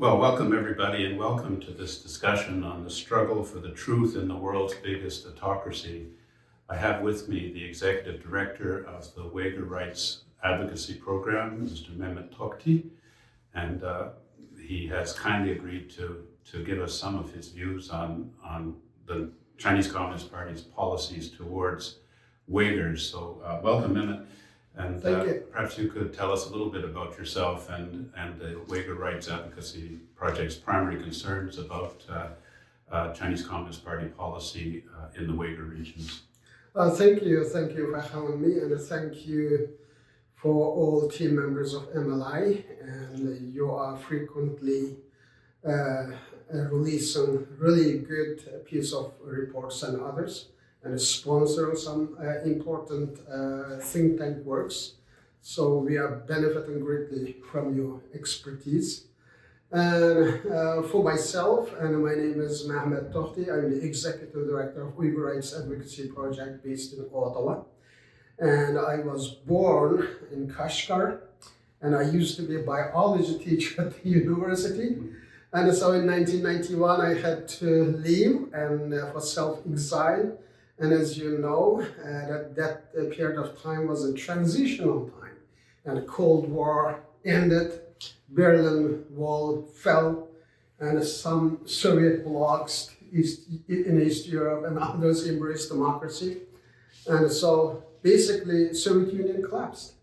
Well, welcome everybody, and welcome to this discussion on the struggle for the truth in the world's biggest autocracy. I have with me the Executive Director of the Uyghur Rights Advocacy Program, Mr. Mehmet Tohti, and he has kindly agreed to give us some of his views on the Chinese Communist Party's policies towards Uyghurs. So welcome, Mehmet. And Thank you. Perhaps you could tell us a little bit about yourself and the Uyghur Rights Advocacy Project's primary concerns about Chinese Communist Party policy in the Uyghur regions. Thank you for having me, and thank you for all team members of MLI. And you are frequently releasing really good piece of reports and others, and sponsor some important think tank works. So we are benefiting greatly from your expertise. And for myself, and my name is Mehmet Tohti. I'm the Executive Director of Uyghur Rights Advocacy Project based in Ottawa. And I was born in Kashgar, and I used to be a biology teacher at the university. And so in 1991, I had to leave and for self-exile. And as you know, that period of time was a transitional time. And the Cold War ended, Berlin Wall fell, and some Soviet blocs in East Europe and others embraced democracy. And so basically, Soviet Union collapsed.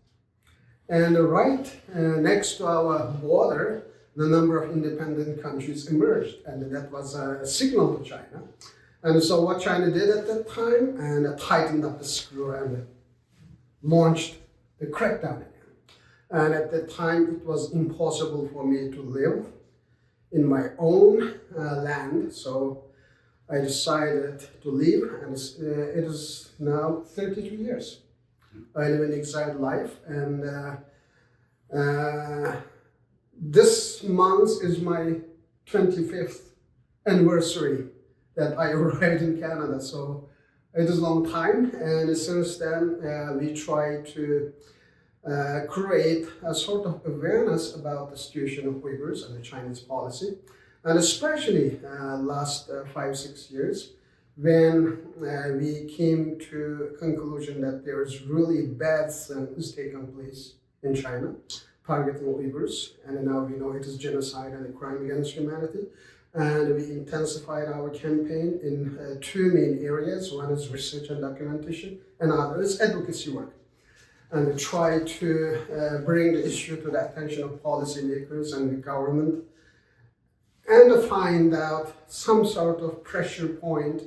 And right next to our border, the number of independent countries emerged, and that was a signal to China. And so what China did at that time, and tightened up the screw and launched the crackdown again. And at that time, it was impossible for me to live in my own land. So I decided to leave, and it is now 32 years. I live an exiled life, and this month is my 25th anniversary that I arrived in Canada. So it is a long time, and since then we try to create a sort of awareness about the situation of Uyghurs and the Chinese policy, and especially last 5-6 years, when we came to a conclusion that there is really bad things taking place in China, targeting Uyghurs, and now we know it is genocide and a crime against humanity. And we intensified our campaign in two main areas. One is research and documentation, and other is advocacy work. And try to bring the issue to the attention of policymakers and the government, and to find out some sort of pressure point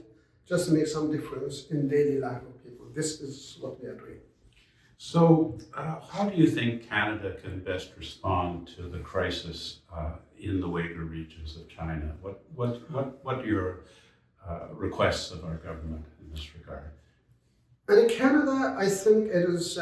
just to make some difference in daily life of people. This is what we are doing. So how do you think Canada can best respond to the crisis in the Uyghur regions of China? What are your requests of our government in this regard? And in Canada, I think it is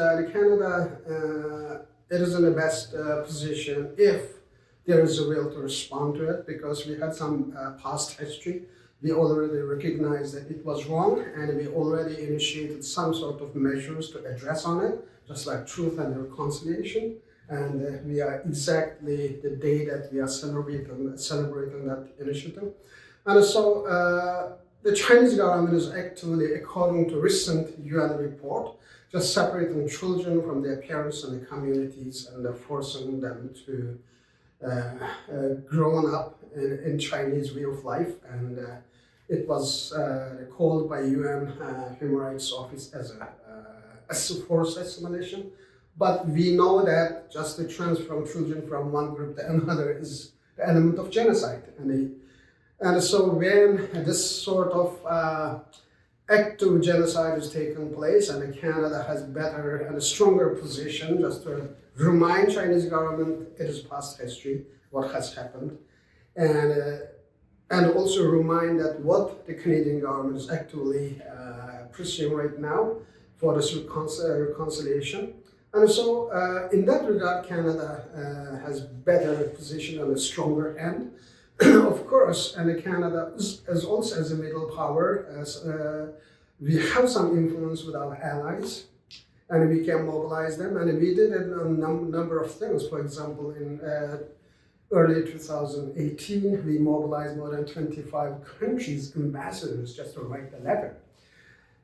in the best position if there is a will to respond to it, because we had some past history. We already recognized that it was wrong, and we already initiated some sort of measures to address on it, just like truth and reconciliation. And we are exactly the day that we are celebrating that initiative. And so the Chinese government is actually, according to recent UN report, just separating children from their parents and the communities, and forcing them to grow up in Chinese way of life. And it was called by UN Human Rights Office as a forced assimilation. But we know that just the transfer of children from one group to another is the element of genocide. And so when this sort of active genocide is taking place, and Canada has better and a stronger position just to remind Chinese government it is past history, what has happened, and also remind that what the Canadian government is actually pursuing right now for this reconciliation. And so in that regard, Canada has better position and a stronger hand. Of course, and Canada is also as a middle power, as we have some influence with our allies, and we can mobilize them. And we did a number of things. For example, early 2018, we mobilized more than 25 countries' ambassadors just to write the letter.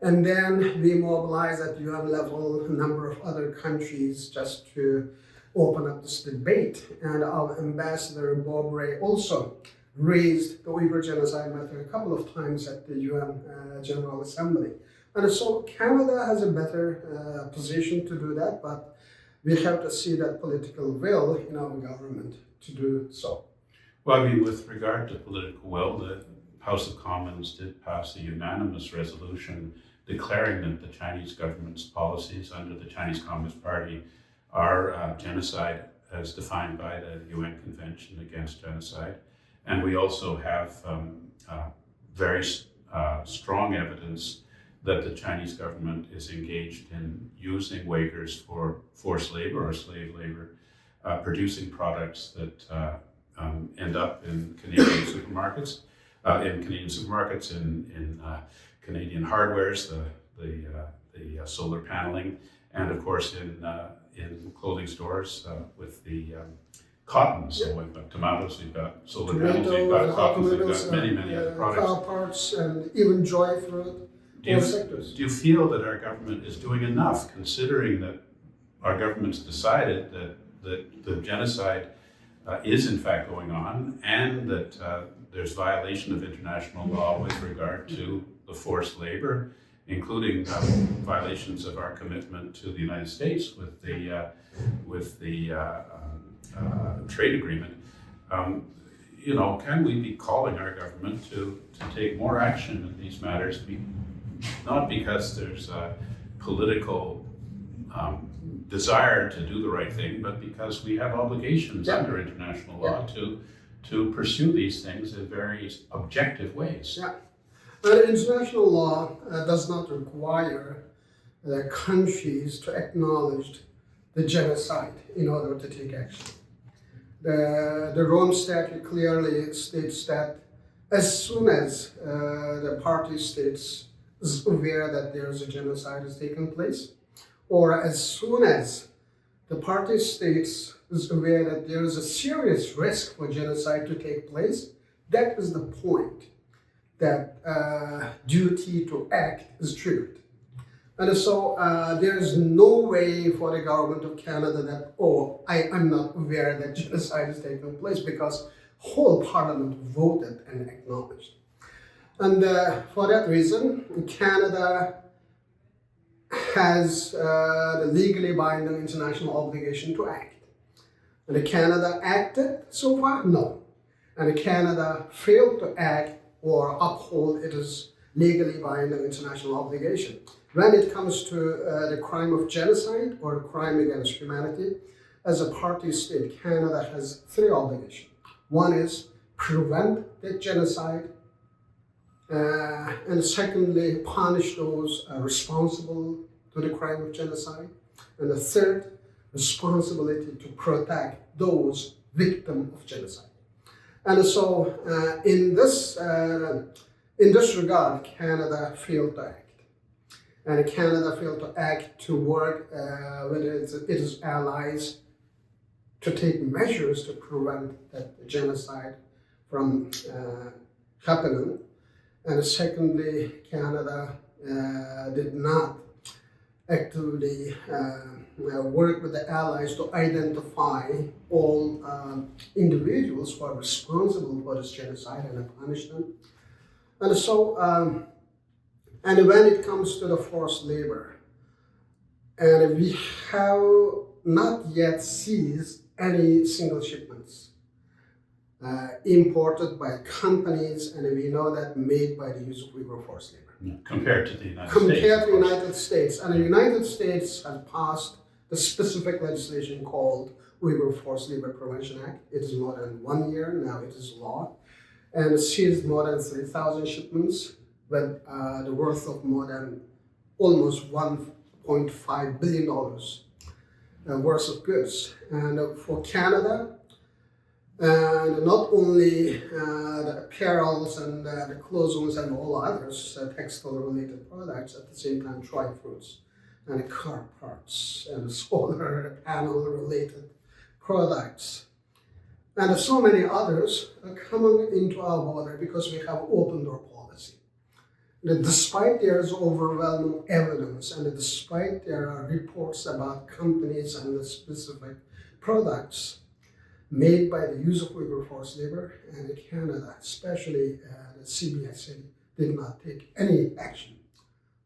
And then we mobilized at UN level a number of other countries just to open up this debate. And our ambassador, Bob Ray, also raised the Uyghur genocide matter a couple of times at the UN General Assembly. And so Canada has a better position to do that, but we have to see that political will in our government to do so. Well, I mean, with regard to political will, the House of Commons did pass a unanimous resolution declaring that the Chinese government's policies under the Chinese Communist Party are genocide as defined by the UN Convention Against Genocide. And we also have very strong evidence that the Chinese government is engaged in using Uyghurs for forced labor or slave labor, producing products that end up in Canadian supermarkets, in Canadian hardwares, the solar paneling, and of course in clothing stores with the cotton. So we've got tomatoes, we've got solar panels, we've got cotton, we've got many other products. Car parts and even joy fruit. Do you feel that our government is doing enough, considering that our government's decided that the genocide is in fact going on, and that there's violation of international law with regard to the forced labor, including violations of our commitment to the United States with the trade agreement? Can we be calling our government to take more action in these matters? Not because there's a political desire to do the right thing, but because we have obligations under international law to pursue these things in very objective ways. Yeah. But international law does not require the countries to acknowledge the genocide in order to take action. The Rome Statute clearly states that as soon as the party states is aware that there is a genocide has taken place, or as soon as the party states is aware that there is a serious risk for genocide to take place, that is the point that duty to act is triggered. And so there is no way for the government of Canada that, I'm not aware that genocide is taking place, because whole parliament voted and acknowledged. And for that reason, Canada has the legally binding international obligation to act. And Canada acted so far? No. And Canada failed to act or uphold its legally binding international obligation. When it comes to the crime of genocide or crime against humanity, as a party state, Canada has three obligations. One is prevent the genocide, and secondly, punish those responsible to the crime of genocide, and the third, responsibility to protect those victims of genocide. And so, in this regard, Canada failed to act, and Canada failed to act to work with its allies to take measures to prevent that genocide from happening. And secondly, Canada did not actively work with the allies to identify all individuals who are responsible for this genocide and punish them. And so, and when it comes to the forced labor, and we have not yet seized any single shipments imported by companies, and we know that made by the use of Uyghur forced labor. Compared to the United States. Compared to the United States. And the United States has passed the specific legislation called Uyghur Forced Labor Prevention Act. It is more than 1 year, now it is law. And it seized more than 3,000 shipments with the worth of more than almost $1.5 billion worth of goods. And for Canada, and not only the apparels and the clothes and all others textile-related products, at the same time dry fruits and car parts and solar panel-related products. and so many others are coming into our border because we have open door policy. And despite there is overwhelming evidence, and despite there are reports about companies and the specific products made by the use of Uyghur forced labor, and Canada, especially the CBSA, did not take any action.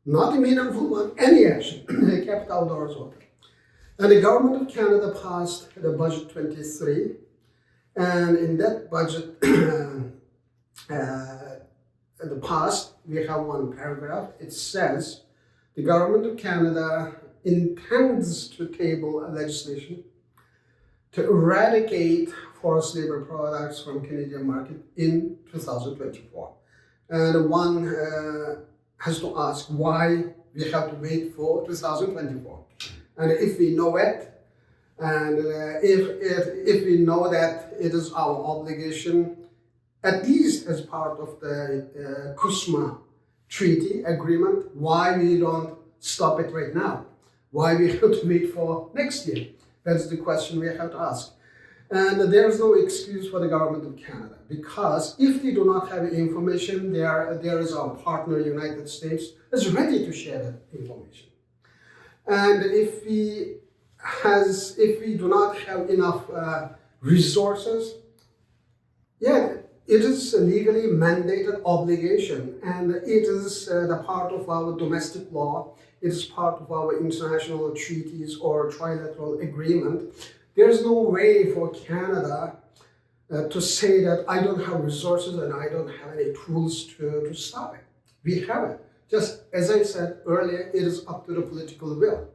Not a meaningful one, any action. They kept our doors open. And the government of Canada passed the budget 23, and in that budget, the past, we have one paragraph. It says, the government of Canada intends to table a legislation to eradicate forced labor products from Canadian market in 2024. And one has to ask why we have to wait for 2024. And if we know it, and if we know that it is our obligation, at least as part of the CUSMA treaty agreement, why we don't stop it right now? Why we have to wait for next year? That's the question we have to ask. And there's no excuse for the government of Canada, because if they do not have information, there is our partner, United States, is ready to share that information. And if we do not have enough resources, it is a legally mandated obligation, and it is the part of our domestic law. It is part of our international treaties or trilateral agreement. There is no way for Canada to say that I don't have resources and I don't have any tools to stop it. We have it. Just as I said earlier, it is up to the political will.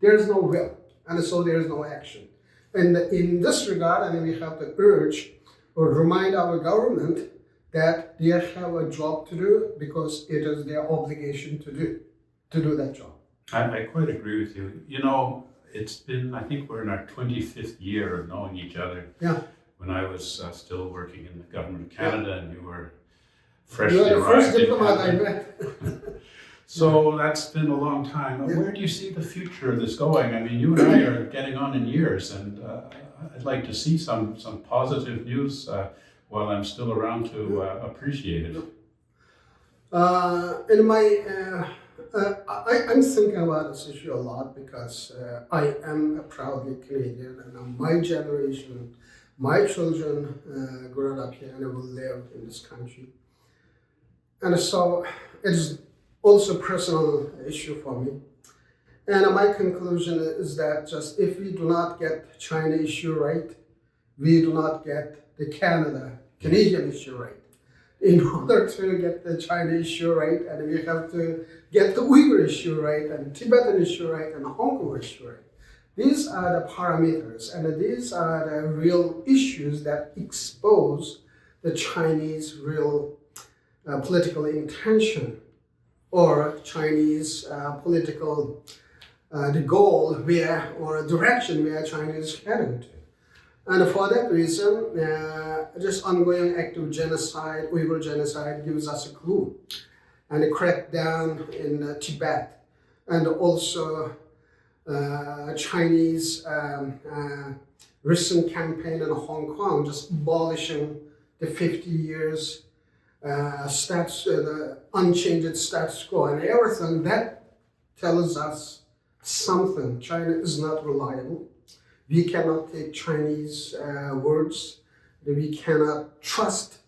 There is no will, and so there is no action. And in this regard, we have to urge or remind our government that they have a job to do, because it is their obligation to do that job. I quite agree with you. You know, it's been, I think we're in our 25th year of knowing each other. Yeah. When I was still working in the government of Canada, and you were freshly You are the arrived first in diplomat I Canada. met. So that's been a long time. Yeah. Where do you see the future of this going? I mean, you and I are getting on in years, and I'd like to see some positive news while I'm still around to appreciate it. I'm thinking about this issue a lot, because I am a proudly Canadian, and my generation, my children grown up here and will live in this country. And so it's also a personal issue for me. And my conclusion is that just if we do not get the China issue right, we do not get the Canadian issue right. In order to get the China issue right, and we have to get the Uyghur issue right, and Tibetan issue right, and Hong Kong issue right. These are the parameters, and these are the real issues that expose the Chinese real political intention, or Chinese political the goal where, or direction where China is heading to. And for that reason, just ongoing active genocide, Uyghur genocide, gives us a clue. And a crackdown in Tibet, and also Chinese recent campaign in Hong Kong, just abolishing the 50 years the unchanged status quo, and everything that tells us something. China is not reliable. We cannot take Chinese words. We cannot trust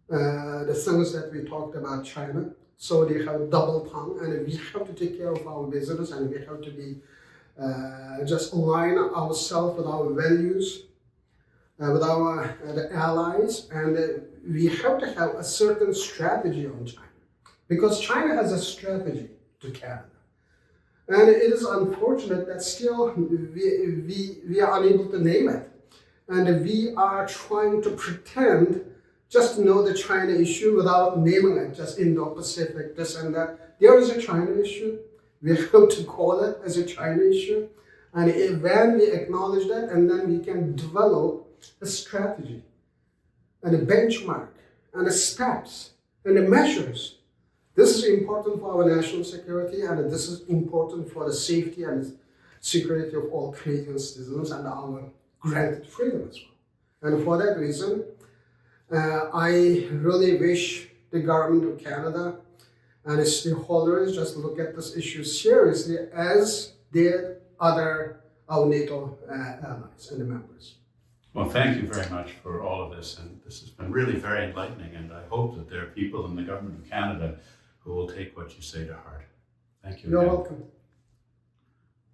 the things that we talked about China. So they have double tongue, and we have to take care of our business, and we have to be just align ourselves with our values, with our the allies, and we have to have a certain strategy on China, because China has a strategy to Canada. And it is unfortunate that still we are unable to name it. And we are trying to pretend just to know the China issue without naming it, just Indo-Pacific, this and that. There is a China issue. We have to call it as a China issue. And when we acknowledge that, and then we can develop a strategy and a benchmark and the steps and the measures. This is important for our national security, and this is important for the safety and security of all Canadian citizens and our granted freedom as well. And for that reason, I really wish the government of Canada and its stakeholders just look at this issue seriously, as did our NATO allies and the members. Well, thank you very much for all of this, and this has been really very enlightening, and I hope that there are people in the Government of Canada who will take what you say to heart. Thank you. You're again. welcome.